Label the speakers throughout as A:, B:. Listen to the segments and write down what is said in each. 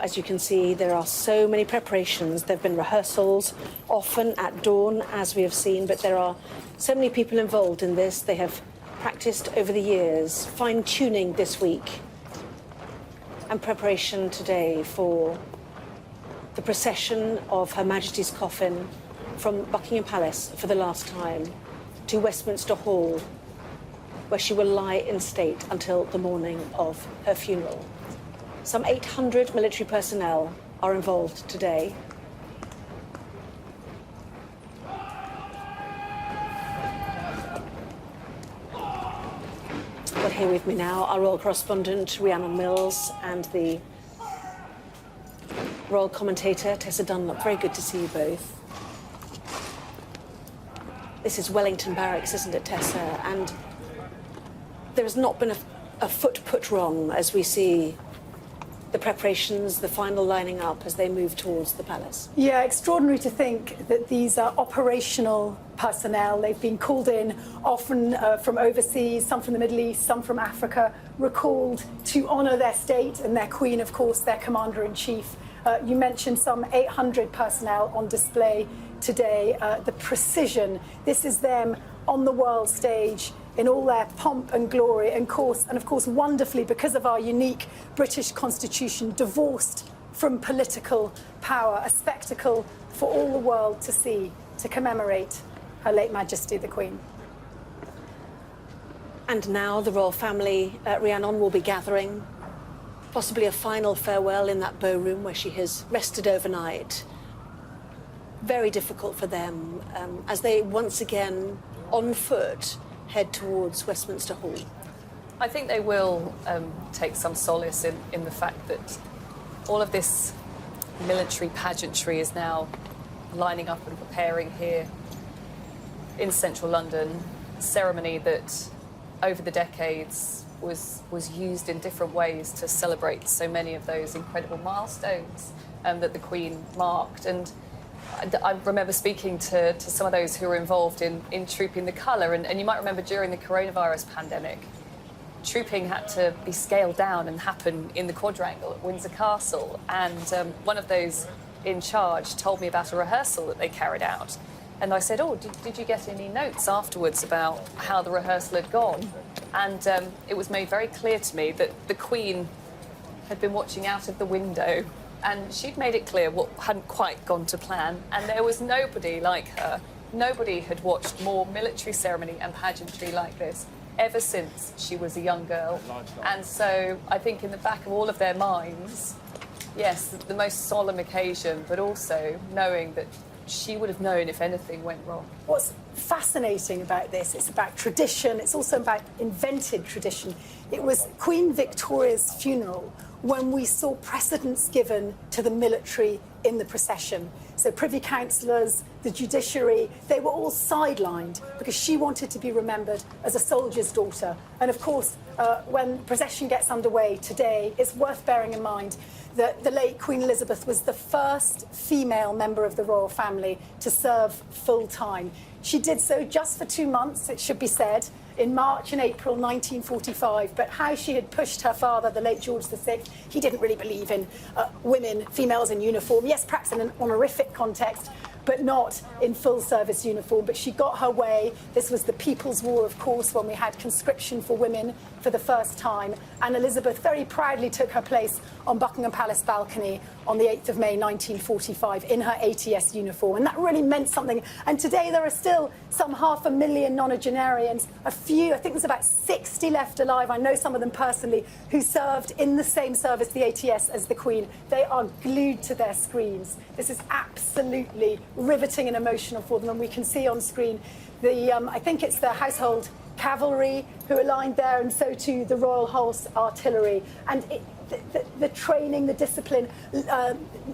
A: as you can see, there are so many preparations. There have been rehearsals, often at dawn, as we have seen, but there are so many people involved in this. They have practiced over the years, fine-tuning this week, and preparation today for the procession of Her Majesty's coffin from Buckingham Palace for the last time to Westminster Hall, where she will lie in state until the morning of her funeral. Some 800 military personnel are involved today. Well, here with me now, our royal correspondent, Rhiannon Mills, and the royal commentator, Tessa Dunlop. Very good to see you both. This is Wellington Barracks, isn't it, Tessa? And there has not been a foot put wrong as we see the preparations, the final lining up as they move towards the palace.
B: Yeah, extraordinary to think that these are operational personnel. They've been called in often from overseas, some from the Middle East, some from Africa, recalled to honour their state and their queen, of course, their commander-in-chief. You mentioned some 800 personnel on display today. The precision, this is them on the world stage in all their pomp and glory, and of course, wonderfully, because of our unique British Constitution, divorced from political power, a spectacle for all the world to see, to commemorate Her late Majesty the Queen.
A: And now the royal family, Rhiannon, will be gathering, possibly a final farewell in that bow room where she has rested overnight. Very difficult for them as they once again, on foot, head towards Westminster Hall.
C: I think they will take some solace in the fact that all of this military pageantry is now lining up and preparing here in central London. A ceremony that over the decades was used in different ways to celebrate so many of those incredible milestones that the Queen marked. And I remember speaking to some of those who were involved in trooping the colour, and you might remember during the coronavirus pandemic, trooping had to be scaled down and happen in the quadrangle at Windsor Castle, and one of those in charge told me about a rehearsal that they carried out. And I said, oh, did you get any notes afterwards about how the rehearsal had gone? And it was made very clear to me that the Queen had been watching out of the window, and she'd made it clear what hadn't quite gone to plan, and there was nobody like her. Nobody had watched more military ceremony and pageantry like this ever since she was a young girl. And so I think in the back of all of their minds, yes, the most solemn occasion, but also knowing that she would have known if anything went wrong.
B: What's fascinating about this, it's about tradition, it's also about invented tradition. It was Queen Victoria's funeral when we saw precedence given to the military in the procession. So Privy Councillors, the judiciary, they were all sidelined because she wanted to be remembered as a soldier's daughter. And of course, when the procession gets underway today, it's worth bearing in mind that the late Queen Elizabeth was the first female member of the royal family to serve full-time. She did so just for 2 months, it should be said, in March and April 1945, but how she had pushed her father, the late George VI, he didn't really believe in women, females in uniform. Yes, perhaps in an honorific context, but not in full service uniform. But she got her way. This was the People's War, of course, when we had conscription for women for the first time. And Elizabeth very proudly took her place on Buckingham Palace balcony on the 8th of May 1945 in her ATS uniform. And that really meant something. And today there are still some 500,000 nonagenarians, a few, I think there's about 60 left alive, I know some of them personally, who served in the same service, the ATS, as the Queen. They are glued to their screens. This is absolutely riveting and emotional for them, and we can see on screen the, I think it's the Household Cavalry who are lined there, and so too the Royal Horse Artillery. And the training, the discipline.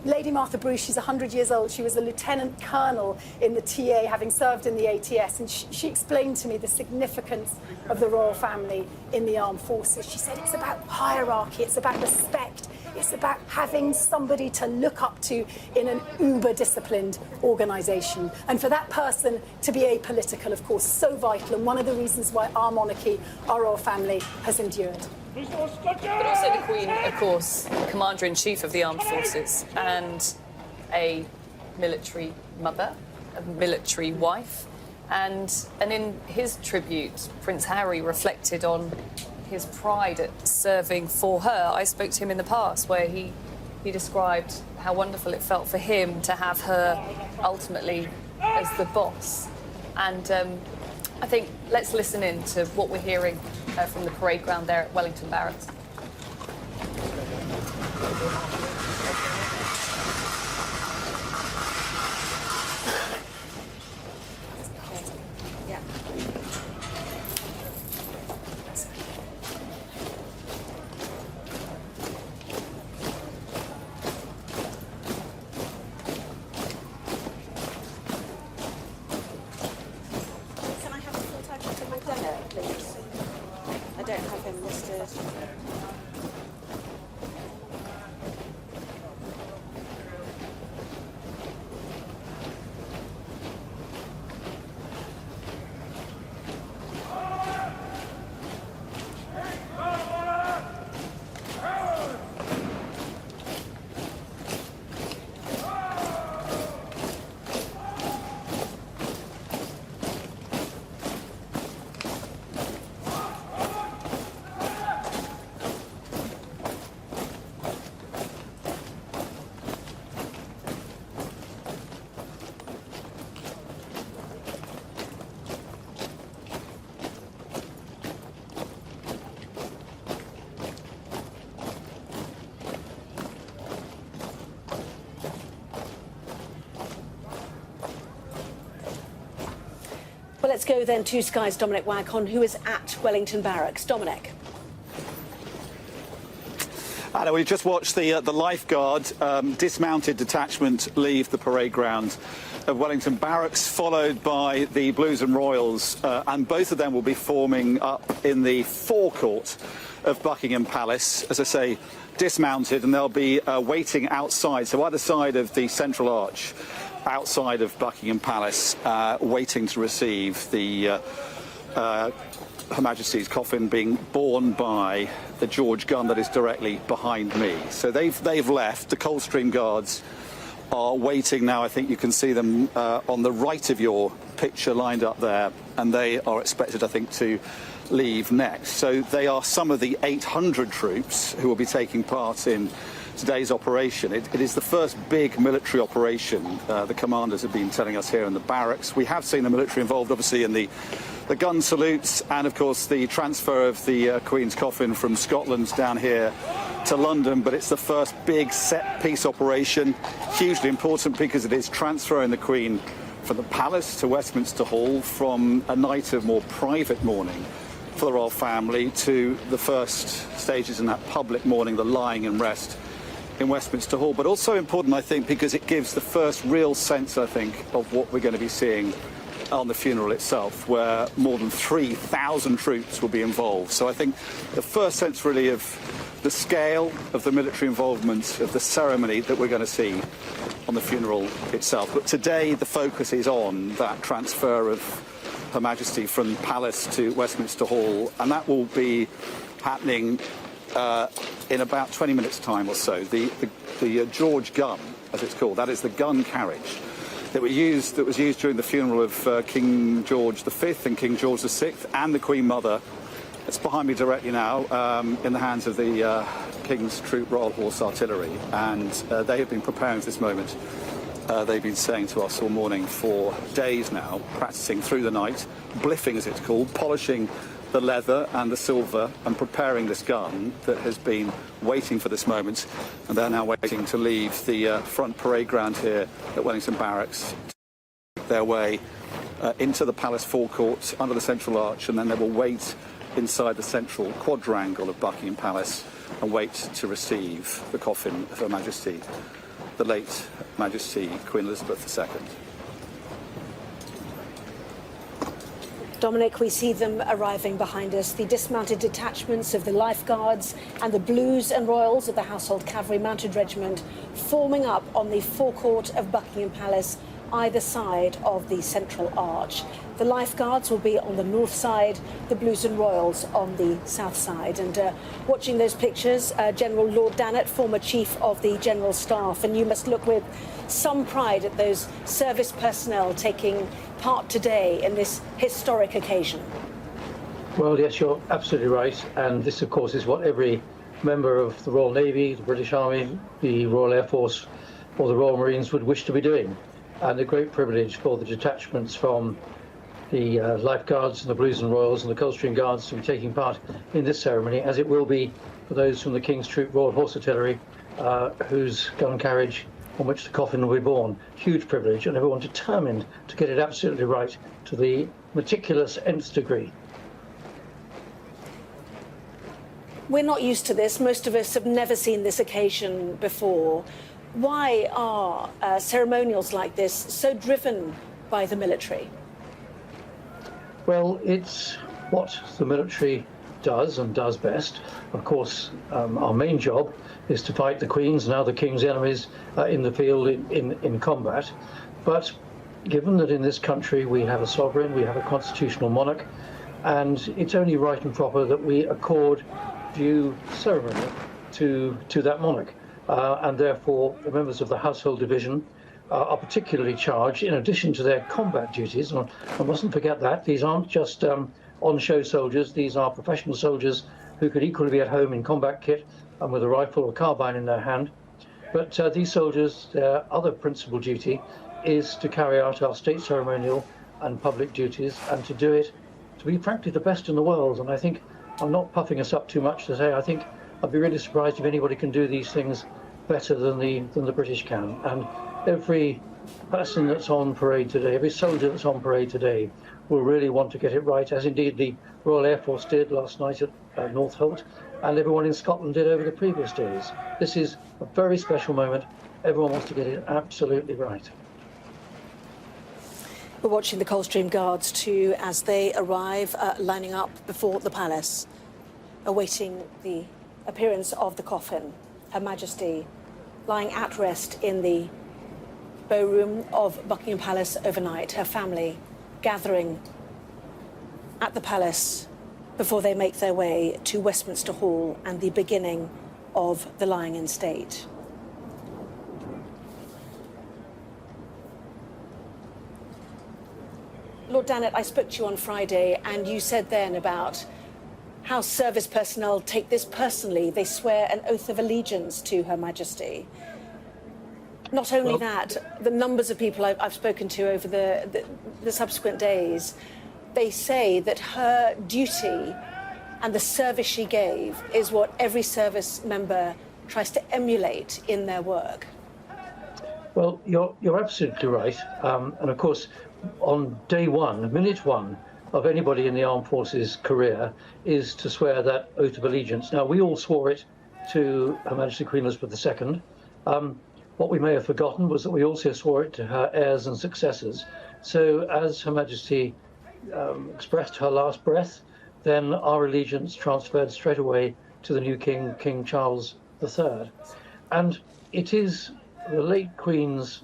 B: Lady Martha Bruce, she's 100 years old. She was a lieutenant colonel in the TA, having served in the ATS, and she explained to me the significance of the royal family in the armed forces. She said it's about hierarchy, it's about respect, it's about having somebody to look up to in an uber-disciplined organisation. And for that person to be apolitical, of course, so vital, and one of the reasons why our monarchy, our royal family, has endured.
C: But also the Queen, of course, Commander-in-Chief of the Armed Forces and a military mother, a military wife. And in his tribute, Prince Harry reflected on his pride at serving for her. I spoke to him in the past where he described how wonderful it felt for him to have her ultimately as the boss. And I think let's listen in to what we're hearing from the parade ground there at Wellington Barracks.
A: I don't have him listed. Well, let's go then to Sky's Dominic Waghorn, who is at Wellington Barracks. Dominic.
D: Anna, we just watched the lifeguard dismounted detachment leave the parade ground of Wellington Barracks, followed by the Blues and Royals, and both of them will be forming up in the forecourt of Buckingham Palace, as I say, dismounted, and they'll be waiting outside, so either side of the central arch, outside of Buckingham Palace, waiting to receive the Her Majesty's coffin being borne by the George gun that is directly behind me. So they've left. The Coldstream Guards are waiting now. I think you can see them on the right of your picture lined up there, and they are expected, I think, to leave next. So they are some of the 800 troops who will be taking part in today's operation. It is the first big military operation the commanders have been telling us here in the barracks. We have seen the military involved, obviously, in the gun salutes and, of course, the transfer of the Queen's coffin from Scotland down here to London. But it's the first big set-piece operation, hugely important because it is transferring the Queen from the palace to Westminster Hall, from a night of more private mourning for the royal family to the first stages in that public mourning, the lying in rest in Westminster Hall. But also important, I think, because it gives the first real sense, I think, of what we're going to be seeing on the funeral itself, where more than 3,000 troops will be involved. So I think the first sense really of the scale of the military involvement of the ceremony that we're going to see on the funeral itself. But today the focus is on that transfer of Her Majesty from Palace to Westminster Hall, and that will be happening in about 20 minutes' time or so. The George gun, as it's called, that is the gun carriage that was used during the funeral of King George V and King George VI and the Queen Mother. It's behind me directly now, in the hands of the King's Troop Royal Horse Artillery, and they have been preparing for this moment. They've been saying to us all morning for days now, practicing through the night, bliffing as it's called, polishing the leather and the silver and preparing this gun that has been waiting for this moment. And they're now waiting to leave the front parade ground here at Wellington Barracks, their way into the palace forecourt under the central arch, and then they will wait inside the central quadrangle of Buckingham Palace and wait to receive the coffin of Her Majesty, the late Majesty Queen Elizabeth II.
A: Dominic, we see them arriving behind us, the dismounted detachments of the Lifeguards and the Blues and Royals of the Household Cavalry Mounted Regiment forming up on the forecourt of Buckingham Palace either side of the central arch. The lifeguards will be on the north side, the Blues and Royals on the south side. And watching those pictures, General Lord Dannatt, former Chief of the General Staff, and you must look with some pride at those service personnel taking part today in this historic occasion.
E: Well, yes, you're absolutely right. And this, of course, is what every member of the Royal Navy, the British Army, the Royal Air Force or the Royal Marines would wish to be doing. And a great privilege for the detachments from the lifeguards and the Blues and Royals and the Coldstream Guards to be taking part in this ceremony, as it will be for those from the King's Troop Royal Horse Artillery, whose gun carriage on which the coffin will be borne. Huge privilege, and everyone determined to get it absolutely right to the meticulous nth degree.
A: We're not used to this. Most of us have never seen this occasion before. Why are ceremonials like this so driven by the military?
E: Well, it's what the military does and does best. Of course, our main job is to fight the Queen's and other King's enemies in the field in combat. But given that in this country we have a sovereign, we have a constitutional monarch, and it's only right and proper that we accord due ceremony to that monarch. And therefore, the members of the Household Division are particularly charged, in addition to their combat duties. And I mustn't forget that these aren't just on-show soldiers. These are professional soldiers who could equally be at home in combat kit and with a rifle or carbine in their hand. But these soldiers, their other principal duty is to carry out our state ceremonial and public duties, and to do it to be frankly the best in the world. And I think I'm not puffing us up too much to say I think I'd be really surprised if anybody can do these things better than the British can. And every person that's on parade today, every soldier that's on parade today will really want to get it right, as indeed the Royal Air Force did last night at Northolt, and everyone in Scotland did over the previous days. This is a very special moment. Everyone wants to get it absolutely right.
A: We're watching the Coldstream Guards too as they arrive, lining up before the palace, awaiting the appearance of the coffin. Her Majesty lying at rest in the bow room of Buckingham Palace overnight. Her family gathering at the palace before they make their way to Westminster Hall and the beginning of the lying in state. Lord Dannatt, I spoke to you on Friday and you said then about how service personnel take this personally. They swear an oath of allegiance to Her Majesty. Not only that, the numbers of people I've spoken to over the subsequent days, they say that her duty and the service she gave is what every service member tries to emulate in their work.
E: Well, you're absolutely right. And of course, on day one, minute one of anybody in the armed forces career is to swear that oath of allegiance. Now, we all swore it to Her Majesty Queen Elizabeth II. What we may have forgotten was that we also swore it to her heirs and successors. So as Her Majesty expressed her last breath, then our allegiance transferred straight away to the new king, King Charles III. And it is the late Queen's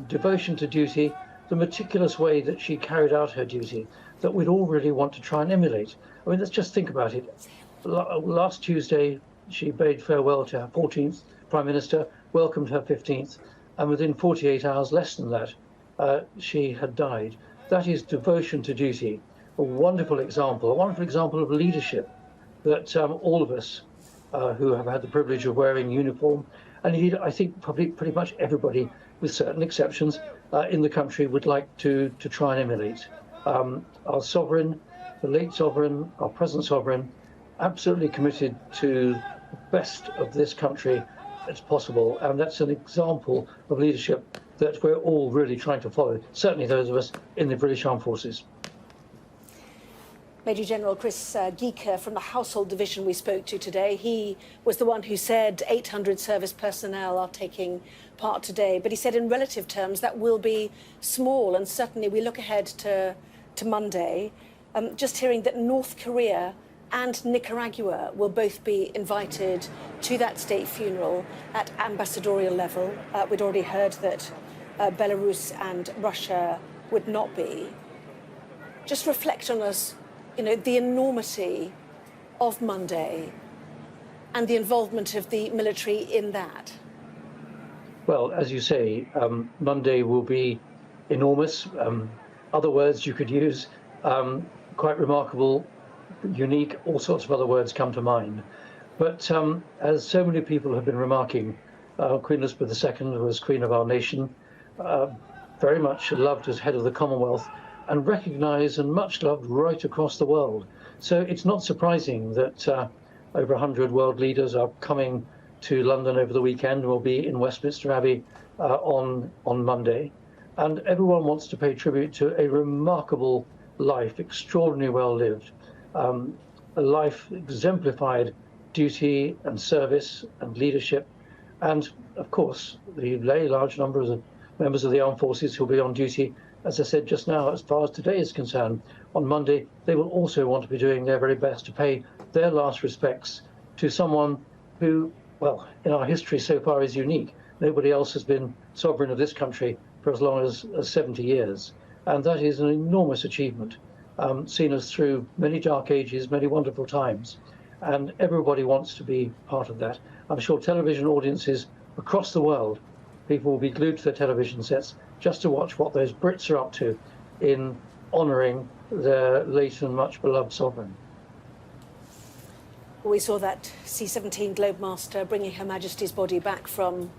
E: devotion to duty, the meticulous way that she carried out her duty, that we'd all really want to try and emulate. I mean, let's just think about it. Last Tuesday, she bade farewell to her 14th Prime Minister, welcomed her 15th, and within 48 hours, less than that, she had died. That is devotion to duty, a wonderful example of leadership that all of us who have had the privilege of wearing uniform, and indeed, I think probably pretty much everybody, with certain exceptions, in the country would like to try and emulate. Our sovereign, the late sovereign, our present sovereign, absolutely committed to the best of this country as possible, and that's an example of leadership that we're all really trying to follow, certainly those of us in the British Armed Forces.
A: Major General Chris Geeker from the Household Division we spoke to today, he was the one who said 800 service personnel are taking part today, but he said in relative terms that will be small, and certainly we look ahead to Monday, just hearing that North Korea and Nicaragua will both be invited to that state funeral at ambassadorial level. We'd already heard that Belarus and Russia would not be. Just reflect on us, the enormity of Monday and the involvement of the military in that.
E: Well, as you say, Monday will be enormous. Other words you could use, quite remarkable, unique, all sorts of other words come to mind. But as so many people have been remarking, Queen Elizabeth II was Queen of our nation, very much loved as head of the Commonwealth, and recognised and much loved right across the world. So it's not surprising that over 100 world leaders are coming to London over the weekend, will be in Westminster Abbey on Monday. And everyone wants to pay tribute to a remarkable life, extraordinarily well lived, a life exemplified duty and service and leadership. And of course, the very large number of members of the armed forces who will be on duty, as I said just now, as far as today is concerned, on Monday, they will also want to be doing their very best to pay their last respects to someone who, well, in our history so far is unique. Nobody else has been sovereign of this country for as long as 70 years. And that is an enormous achievement, seen us through many dark ages, many wonderful times. And everybody wants to be part of that. I'm sure television audiences across the world, people will be glued to their television sets just to watch what those Brits are up to in honouring their late and much beloved sovereign.
A: We saw that C-17 Globemaster bringing Her Majesty's body back from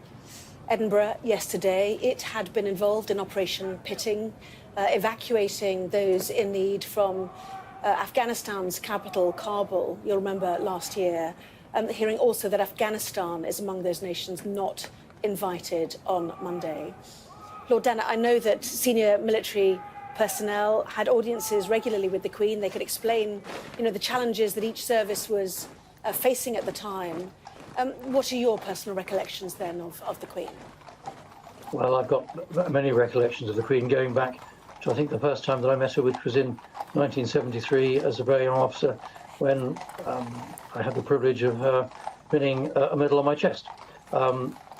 A: Edinburgh yesterday. It had been involved in Operation Pitting, evacuating those in need from Afghanistan's capital, Kabul. You'll remember last year, hearing also that Afghanistan is among those nations not invited on Monday. Lord Dannatt, I know that senior military personnel had audiences regularly with the Queen. They could explain, the challenges that each service was facing at the time. What are your personal recollections then of the Queen?
E: Well, I've got many recollections of the Queen going back to, I think, the first time that I met her, which was in 1973 as a very young officer, when I had the privilege of her pinning a medal on my chest.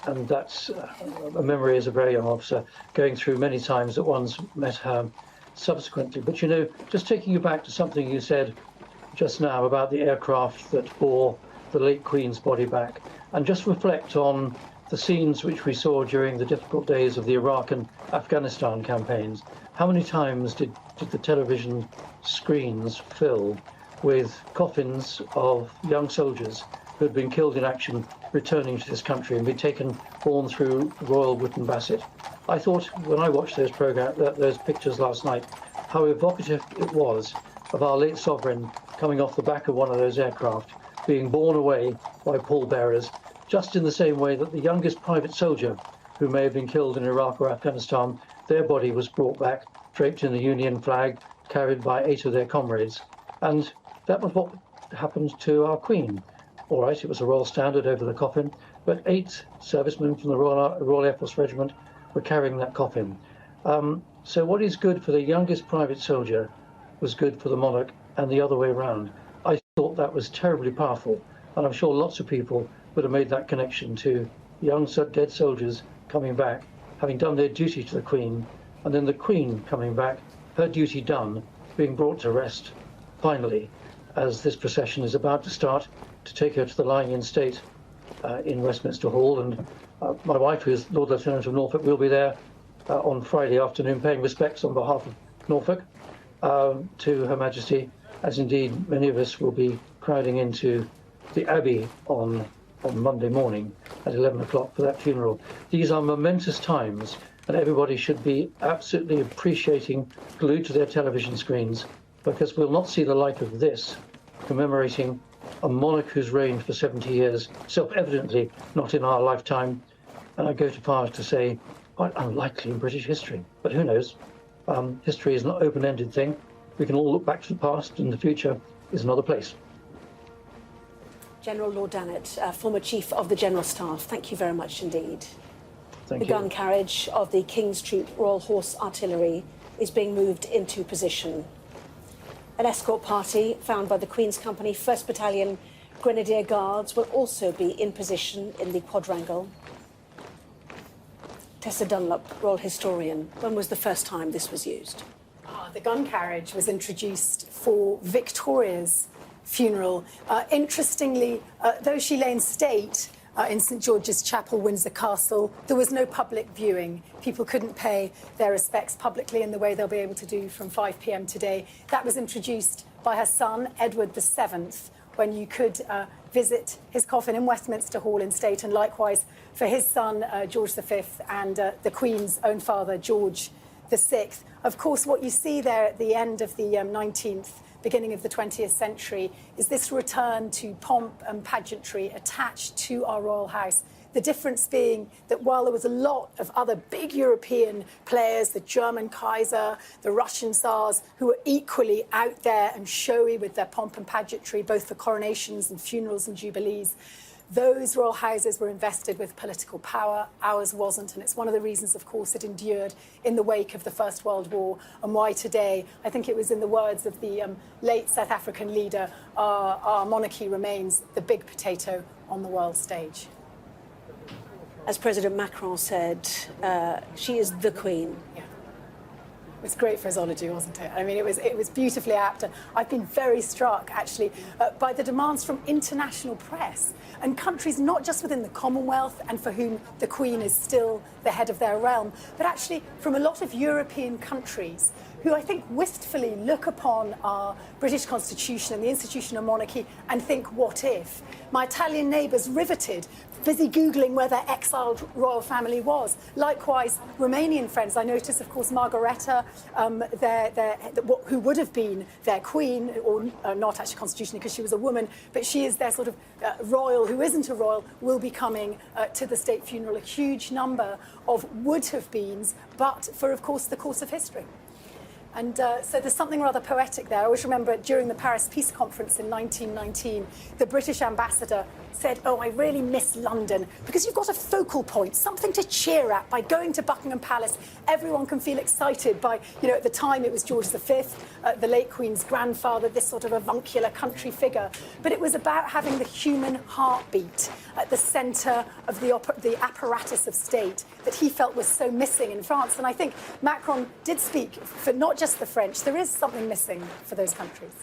E: And that's a memory as a very young officer, going through many times that one's met her subsequently. But, just taking you back to something you said just now about the aircraft that bore the late Queen's body back, and just reflect on the scenes which we saw during the difficult days of the Iraq and Afghanistan campaigns. How many times did the television screens fill with coffins of young soldiers who had been killed in action returning to this country and been borne through Royal Wootton Bassett? I thought, when I watched those pictures last night, how evocative it was of our late sovereign coming off the back of one of those aircraft, being borne away by pallbearers, just in the same way that the youngest private soldier who may have been killed in Iraq or Afghanistan, their body was brought back, draped in the Union flag, carried by 8 of their comrades. And that was what happened to our Queen. All right, it was a royal standard over the coffin, but 8 servicemen from the Royal Air Force Regiment were carrying that coffin. So what is good for the youngest private soldier was good for the monarch, and the other way around. I thought that was terribly powerful, and I'm sure lots of people would have made that connection to young dead soldiers coming back, having done their duty to the Queen, and then the Queen coming back, her duty done, being brought to rest, finally, as this procession is about to start to take her to the lying-in state in Westminster Hall. And my wife, who is Lord Lieutenant of Norfolk, will be there on Friday afternoon, paying respects on behalf of Norfolk to Her Majesty, as indeed many of us will be crowding into the Abbey on Monday morning at 11 o'clock for that funeral. These are momentous times, and everybody should be absolutely appreciating, glued to their television screens, because we'll not see the like of this, commemorating a monarch who's reigned for 70 years, self-evidently not in our lifetime, and I go to far as to say quite unlikely in British history. But who knows? History is an open-ended thing. We can all look back to the past, and the future is another place.
A: General Lord Dannatt, former Chief of the General Staff, thank you very much indeed.
E: Thank
A: The
E: you.
A: gun carriage of the King's Troop Royal Horse Artillery is being moved into position. An escort party found by the Queen's Company 1st Battalion Grenadier Guards will also be in position in the quadrangle. Tessa Dunlop, royal historian, when was the first time this was used?
B: The gun carriage was introduced for Victoria's funeral. Interestingly, though she lay in state in St George's Chapel, Windsor Castle, there was no public viewing. People couldn't pay their respects publicly in the way they'll be able to do from 5 p.m. today. That was introduced by her son, Edward VII, when you could visit his coffin in Westminster Hall in state, and likewise for his son, George V, and the Queen's own father, George VI. Of course, what you see there at the end of the 19th, beginning of the 20th century, is this return to pomp and pageantry attached to our royal house. The difference being that while there was a lot of other big European players, the German Kaiser, the Russian Tsars, who were equally out there and showy with their pomp and pageantry, both for coronations and funerals and jubilees, those royal houses were invested with political power. Ours wasn't, and it's one of the reasons, of course, it endured in the wake of the First World War, and why today, I think it was in the words of the late South African leader, our monarchy remains the big potato on the world stage.
A: As President Macron said, she is the Queen.
B: Yeah. It was great phraseology, wasn't it? I mean, it was beautifully apt. I've been very struck, actually, by the demands from international press and countries not just within the Commonwealth and for whom the Queen is still the head of their realm, but actually from a lot of European countries who I think wistfully look upon our British Constitution and the institution of monarchy and think, what if? My Italian neighbours riveted, busy Googling where their exiled royal family was. Likewise, Romanian friends. I noticed, of course, Margareta, who would have been their queen, or not actually constitutionally because she was a woman, but she is their sort of royal who isn't a royal, will be coming to the state funeral. A huge number of would-have-beens, but for, of course, the course of history. And so there's something rather poetic there. I always remember during the Paris Peace Conference in 1919, the British ambassador said, "Oh, I really miss London because you've got a focal point, something to cheer at. By going to Buckingham Palace, everyone can feel excited by, at the time it was George V, the late Queen's grandfather, this sort of avuncular country figure. But it was about having the human heartbeat at the centre of the apparatus of state that he felt was so missing in France." And I think Macron did speak for not just the French. There is something missing for those countries.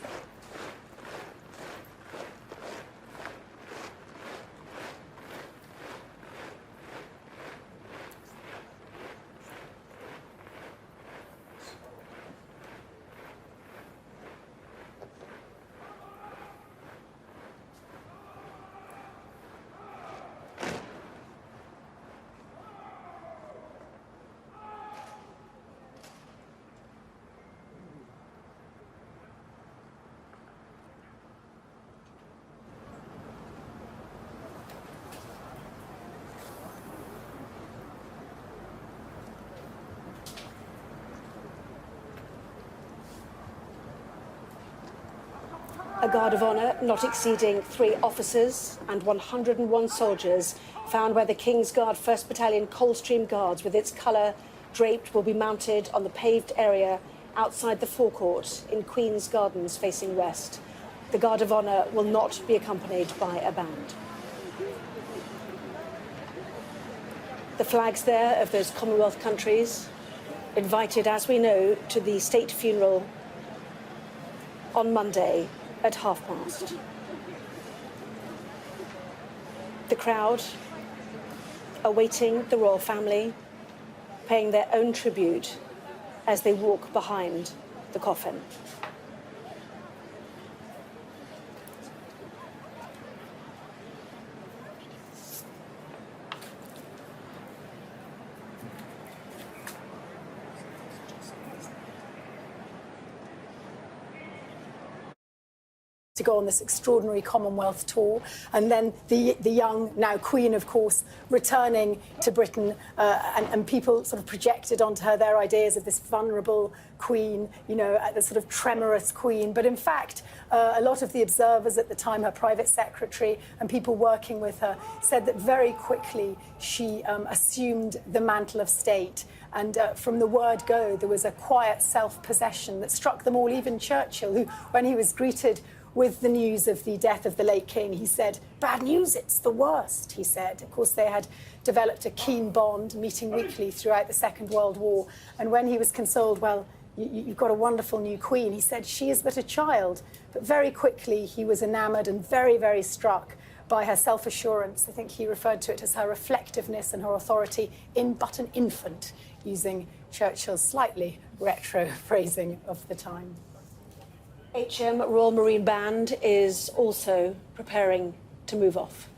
A: A guard of honour not exceeding 3 officers and 101 soldiers found where the King's Guard 1st Battalion Coldstream Guards with its colour draped will be mounted on the paved area outside the forecourt in Queen's Gardens facing west. The guard of honour will not be accompanied by a band. The flags there of those Commonwealth countries invited, as we know, to the state funeral on Monday at past. The crowd awaiting the royal family, paying their own tribute as they walk behind the coffin.
B: To go on this extraordinary Commonwealth tour, and then the young, now Queen, of course, returning to Britain, and people sort of projected onto her their ideas of this vulnerable Queen, the sort of tremorous Queen. But in fact, a lot of the observers at the time, her private secretary and people working with her, said that very quickly she assumed the mantle of state. And from the word go, there was a quiet self-possession that struck them all, even Churchill, who, when he was greeted with the news of the death of the late king. He said, "Bad news, it's the worst," he said. Of course, they had developed a keen bond, meeting weekly throughout the Second World War. And when he was consoled, well, you've got a wonderful new queen, he said, "She is but a child." But very quickly, he was enamoured and very, very struck by her self-assurance. I think he referred to it as her reflectiveness and her authority in but an infant, using Churchill's slightly retro phrasing of the time.
A: HM Royal Marine Band is also preparing to move off.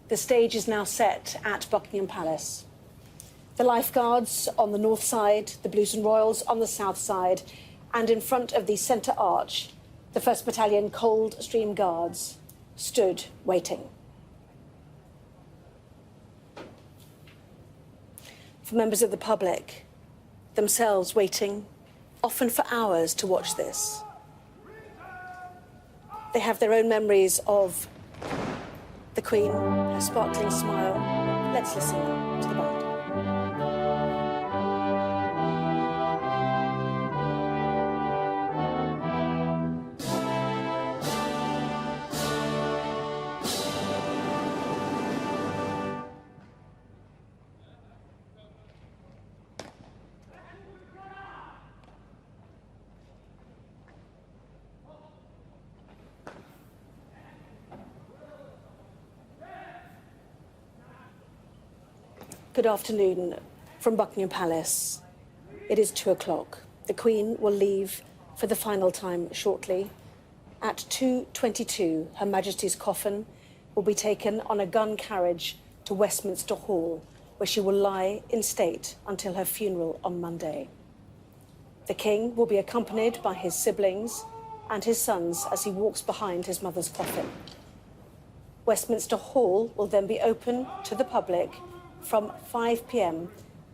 A: The stage is now set at Buckingham Palace. The lifeguards on the north side, the Blues and Royals on the south side, and in front of the centre arch, the 1st Battalion Coldstream Guards stood waiting. For members of the public, themselves waiting, often for hours, to watch this. They have their own memories of the Queen, her sparkling smile. Let's listen to the band. Good afternoon from Buckingham Palace. It is 2 o'clock. The Queen will leave for the final time shortly. At 2:22, Her Majesty's coffin will be taken on a gun carriage to Westminster Hall, where she will lie in state until her funeral on Monday. The King will be accompanied by his siblings and his sons as he walks behind his mother's coffin. Westminster Hall will then be open to the public from 5 p.m,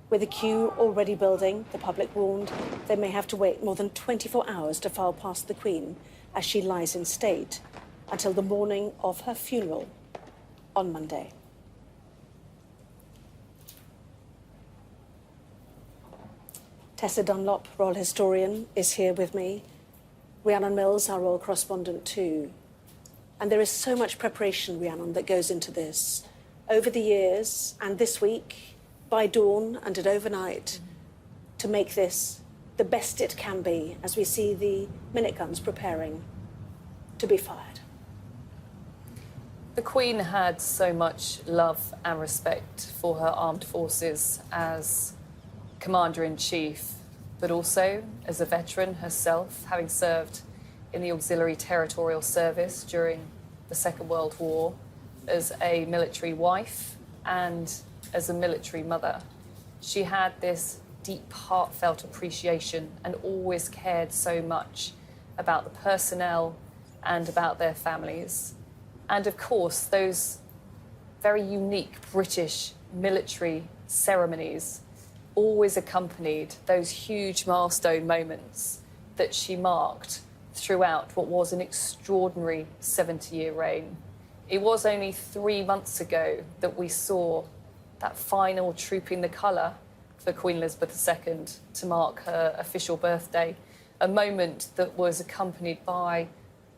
A: with a queue already building. The public warned they may have to wait more than 24 hours to file past the Queen as she lies in state until the morning of her funeral on Monday. Tessa Dunlop, Royal Historian, is here with me. Rhiannon Mills, our Royal Correspondent too. And there is so much preparation, Rhiannon, that goes into this. Over the years, and this week, by dawn and at overnight, to make this the best it can be as we see the minute guns preparing to be fired.
C: The Queen had so much love and respect for her armed forces as Commander-in-Chief, but also as a veteran herself, having served in the Auxiliary Territorial Service during the Second World War, as a military wife and as a military mother. She had this deep, heartfelt appreciation and always cared so much about the personnel and about their families. And of course, those very unique British military ceremonies always accompanied those huge milestone moments that she marked throughout what was an extraordinary 70-year reign. It was only 3 months ago that we saw that final Trooping the Colour for Queen Elizabeth II to mark her official birthday, a moment that was accompanied by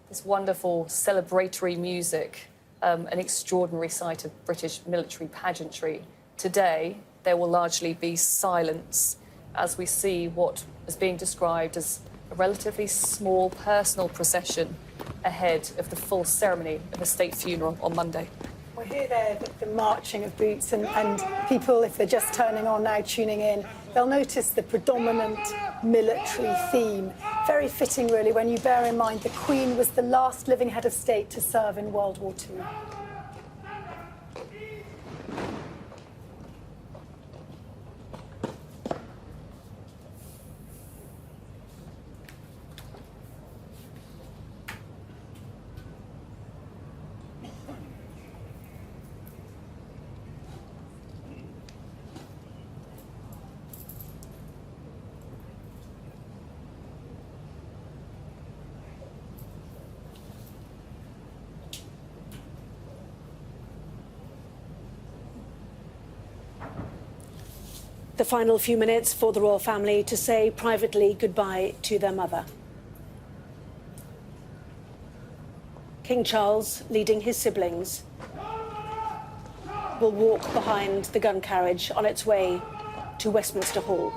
C: this wonderful celebratory music, an extraordinary sight of British military pageantry. Today, there will largely be silence as we see what is being described as a relatively small personal procession ahead of the full ceremony of a state funeral on Monday.
B: We'll hear there the marching of boots and people, if they're just turning on now, tuning in, they'll notice the predominant military theme. Very fitting, really, when you bear in mind the Queen was the last living head of state to serve in World War II.
A: The final few minutes for the royal family to say privately goodbye to their mother. King Charles, leading his siblings, will walk behind the gun carriage on its way to Westminster Hall.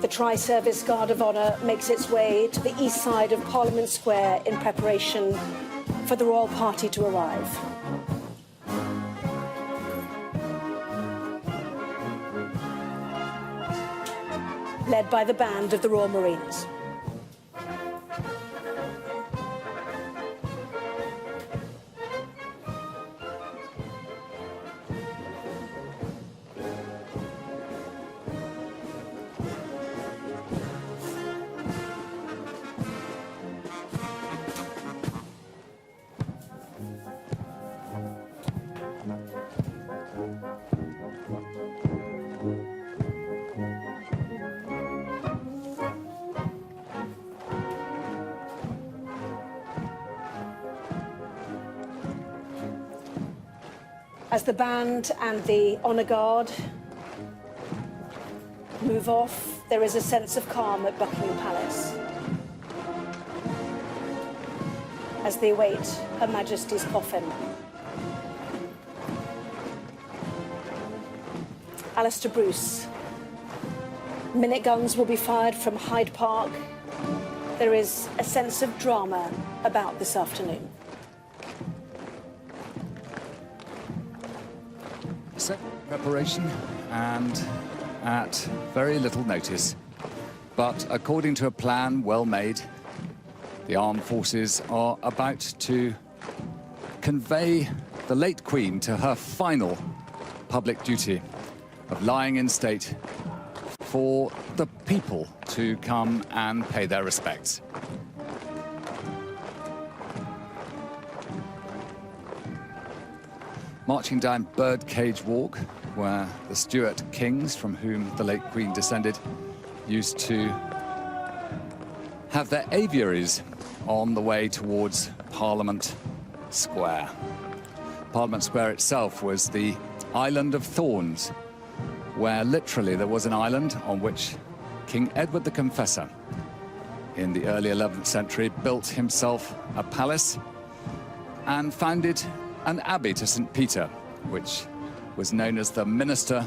A: The Tri-Service Guard of Honour makes its way to the east side of Parliament Square in preparation for the royal party to arrive. Led by the band of the Royal Marines. As the band and the honour guard move off, there is a sense of calm at Buckingham Palace as they await Her Majesty's coffin. Alistair Bruce. Minute guns will be fired from Hyde Park. There is a sense of drama about this afternoon.
F: Preparation and at very little notice, but according to a plan well made, the armed forces are about to convey the late Queen to her final public duty of lying in state for the people to come and pay their respects. Marching down Birdcage Walk, where the Stuart kings, from whom the late Queen descended, used to have their aviaries on the way towards Parliament Square. Parliament Square itself was the Island of Thorns, where literally there was an island on which King Edward the Confessor, in the early 11th century, built himself a palace and founded an abbey to St. Peter, which was known as the Minster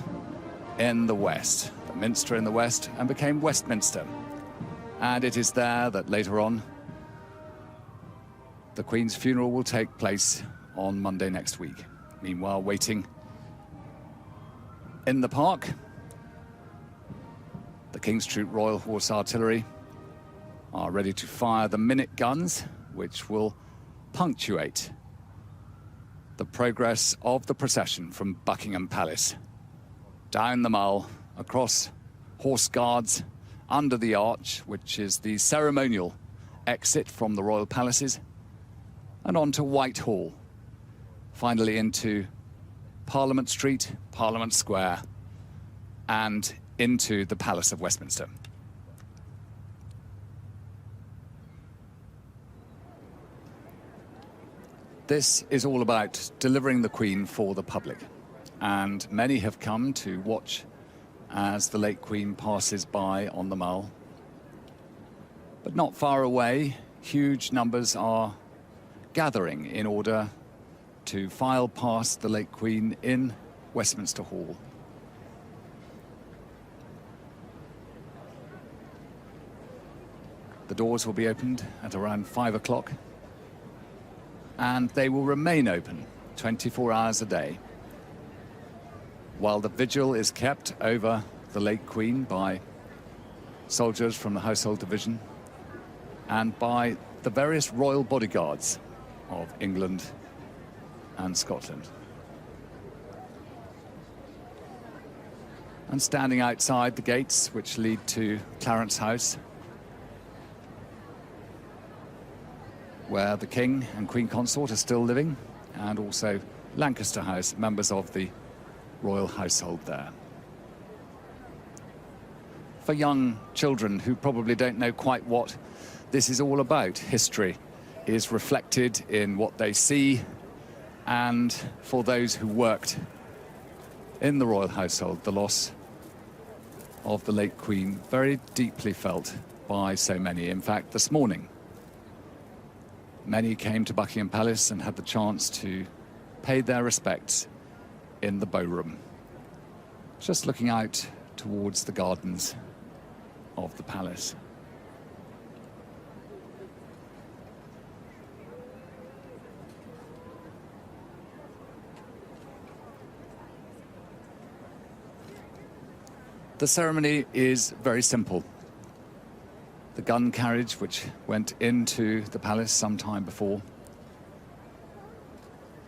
F: in the West, the Minster in the West, and became Westminster. And it is there that later on the Queen's funeral will take place on Monday next week. Meanwhile, waiting in the park, the King's Troop Royal Horse Artillery are ready to fire the minute guns, which will punctuate the progress of the procession from Buckingham Palace, down the Mall, across Horse Guards, under the Arch, which is the ceremonial exit from the royal palaces, and on to Whitehall, finally into Parliament Street, Parliament Square, and into the Palace of Westminster. This is all about delivering the Queen for the public, and many have come to watch as the late Queen passes by on the Mall. But not far away, huge numbers are gathering in order to file past the late Queen in Westminster Hall. The doors will be opened at around 5 o'clock. And they will remain open 24 hours a day, while the vigil is kept over the late Queen by soldiers from the Household Division and by the various royal bodyguards of England and Scotland. And standing outside the gates which lead to Clarence House, where the King and Queen Consort are still living, and also Lancaster House, members of the royal household there. for young children who probably don't know quite what this is all about. History is reflected in what they see, and for those who worked in the royal household, the loss of the late Queen very deeply felt by so many. In fact, this morning, many came to Buckingham Palace and had the chance to pay their respects in the bow room, just looking out towards the gardens of the palace. The ceremony is very simple. The gun carriage, which went into the palace some time before,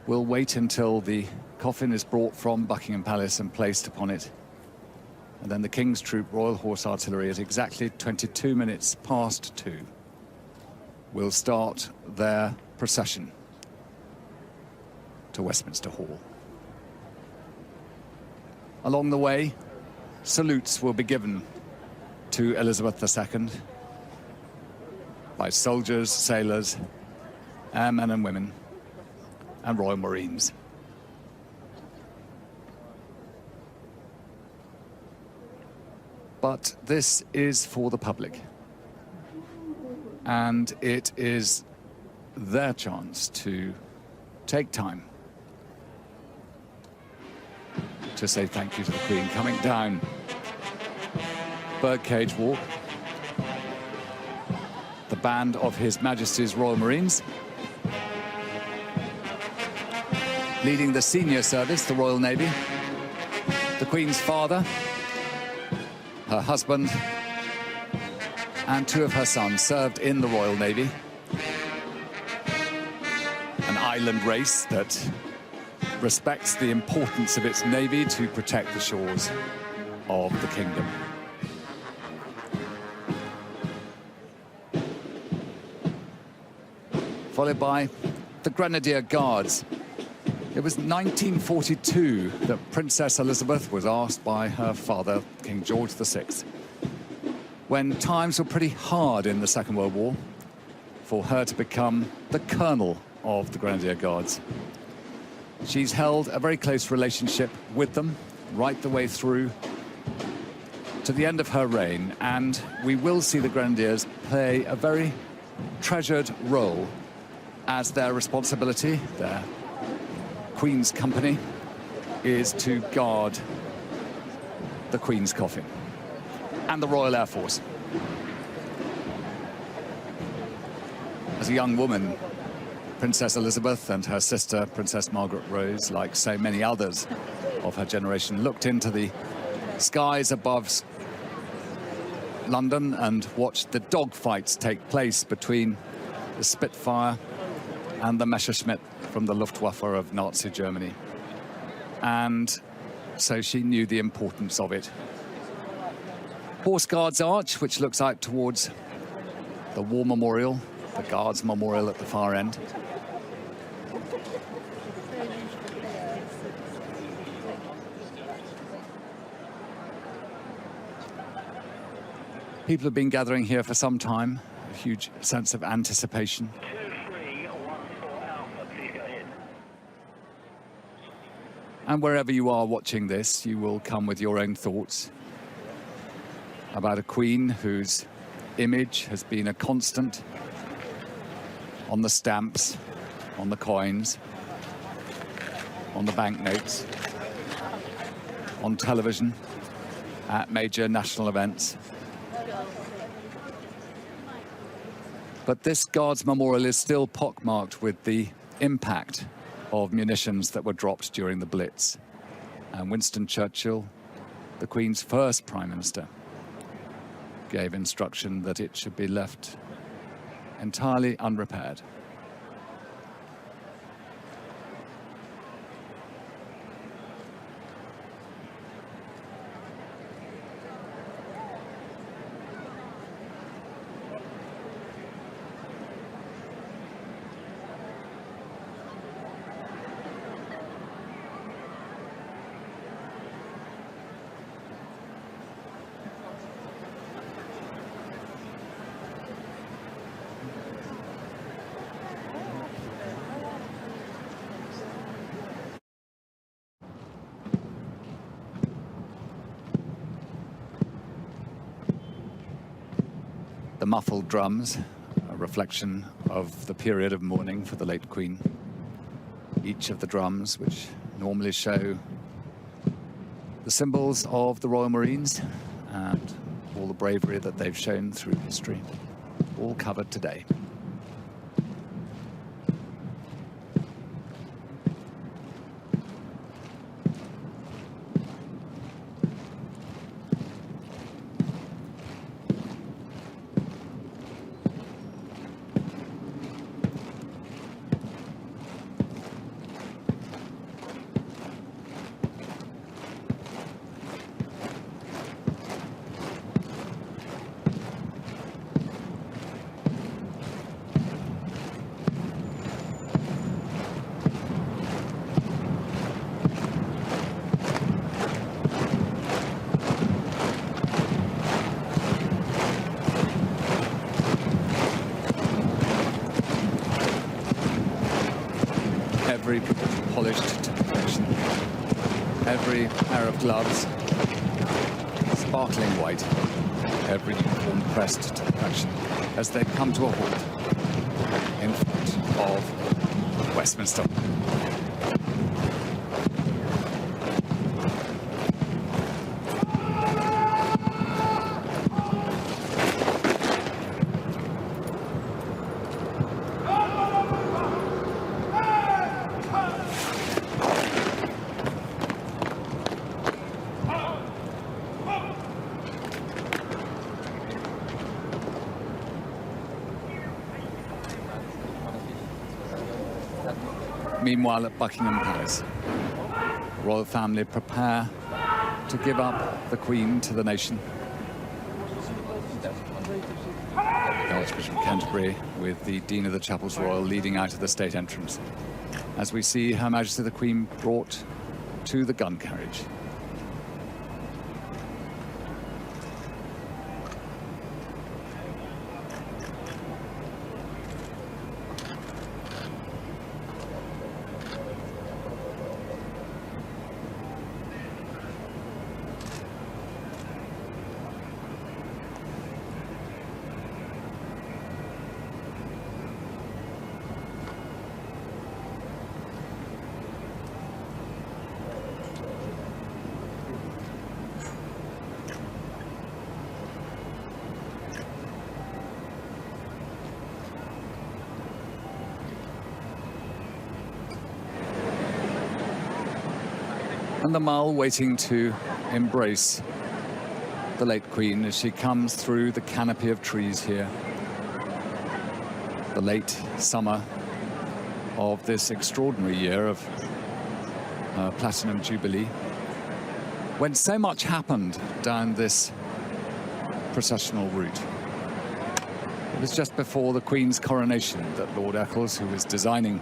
F: will wait until the coffin is brought from Buckingham Palace and placed upon it. And then the King's Troop Royal Horse Artillery at exactly 22 minutes past 2 will start their procession to Westminster Hall. Along the way, salutes will be given to Elizabeth II by soldiers, sailors, airmen and women, and Royal Marines. But this is for the public, and it is their chance to take time to say thank you to the Queen. Coming down Birdcage Walk, the band of His Majesty's Royal Marines, leading the senior service, the Royal Navy. The Queen's father, her husband, and 2 of her sons served in the Royal Navy, an island race that respects the importance of its navy to protect the shores of the kingdom. Followed by the Grenadier Guards. It was 1942 that Princess Elizabeth was asked by her father, King George VI, when times were pretty hard in the Second World War, for her to become the colonel of the Grenadier Guards. She's held a very close relationship with them right the way through to the end of her reign, and we will see the Grenadiers play a very treasured role as their responsibility, their Queen's company, is to guard the Queen's coffin and the Royal Air Force. As a young woman, Princess Elizabeth and her sister, Princess Margaret Rose, like so many others of her generation, looked into the skies above London and watched the dogfights take place between the Spitfire and the Messerschmitt from the Luftwaffe of Nazi Germany. And so she knew the importance of it. Horse Guards Arch, which looks out towards the War Memorial, the Guards Memorial at the far end. People have been gathering here for some time, a huge sense of anticipation.
G: 2314 Alpha, please go ahead.
F: And wherever you are watching this, you will come with your own thoughts about a queen whose image has been a constant on the stamps, on the coins, on the banknotes, on television, at major national events. But this Guards Memorial is still pockmarked with the impact of munitions that were dropped during the Blitz. And Winston Churchill, the Queen's first Prime Minister, gave instruction that it should be left entirely unrepaired. The muffled drums, a reflection of the period of mourning for the late Queen. Each of the drums, which normally show the symbols of the Royal Marines and all the bravery that they've shown through history, all covered today. Every polished to perfection. Every pair of gloves sparkling white. Every uniform pressed to perfection as they come to a halt in front of Westminster. Meanwhile, at Buckingham Palace, the royal family prepare to give up the Queen to the nation. The Archbishop of Canterbury with the Dean of the Chapels Royal leading out of the state entrance, as we see Her Majesty the Queen brought to the gun carriage. And the Mall waiting to embrace the late Queen as she comes through the canopy of trees here. The late summer of this extraordinary year of Platinum Jubilee, when so much happened down this processional route. It was just before the Queen's coronation that Lord Eccles, who was designing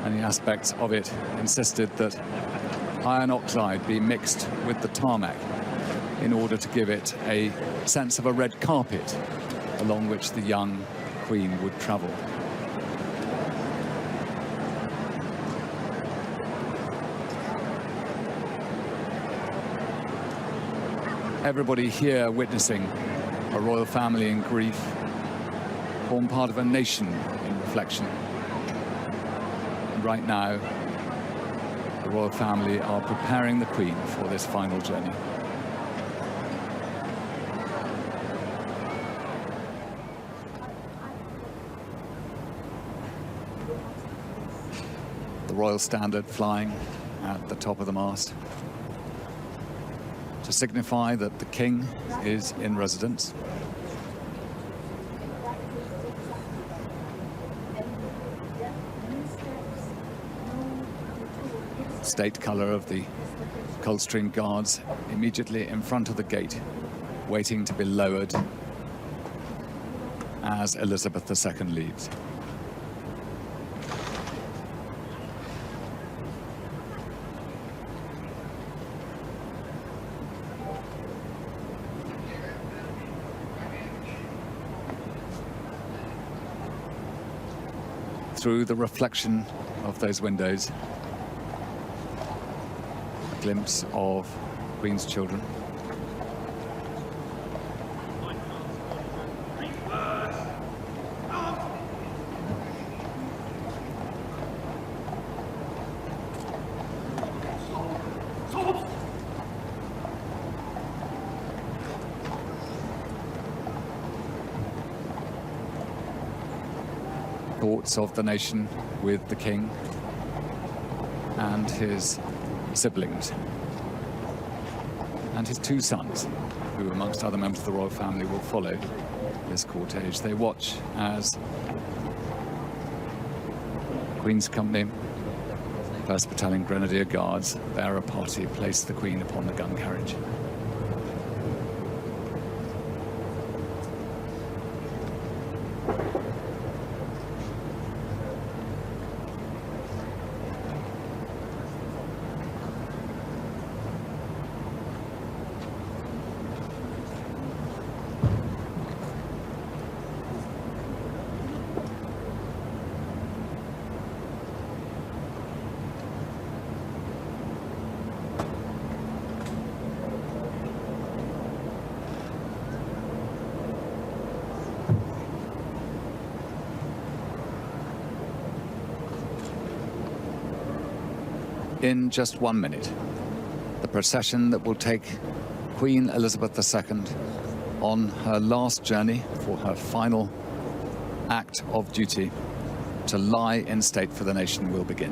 F: many aspects of it, insisted that iron oxide be mixed with the tarmac in order to give it a sense of a red carpet along which the young Queen would travel. Everybody here witnessing a royal family in grief, form part of a nation in reflection. And right now, the royal family are preparing the Queen for this final journey. The royal standard flying at the top of the mast to signify that the King is in residence. State colour of the Coldstream Guards immediately in front of the gate, waiting to be lowered as Elizabeth II leaves. Through the reflection of those windows, a glimpse of Queen's children. thoughts of the nation with the king and his siblings and his two sons, who amongst other members of the royal family will follow this cortege. They watch as Queen's Company, 1st Battalion Grenadier Guards, bearer party place the Queen upon the gun carriage. In just 1 minute, the procession that will take Queen Elizabeth II on her last journey for her final act of duty to lie in state for the nation will begin.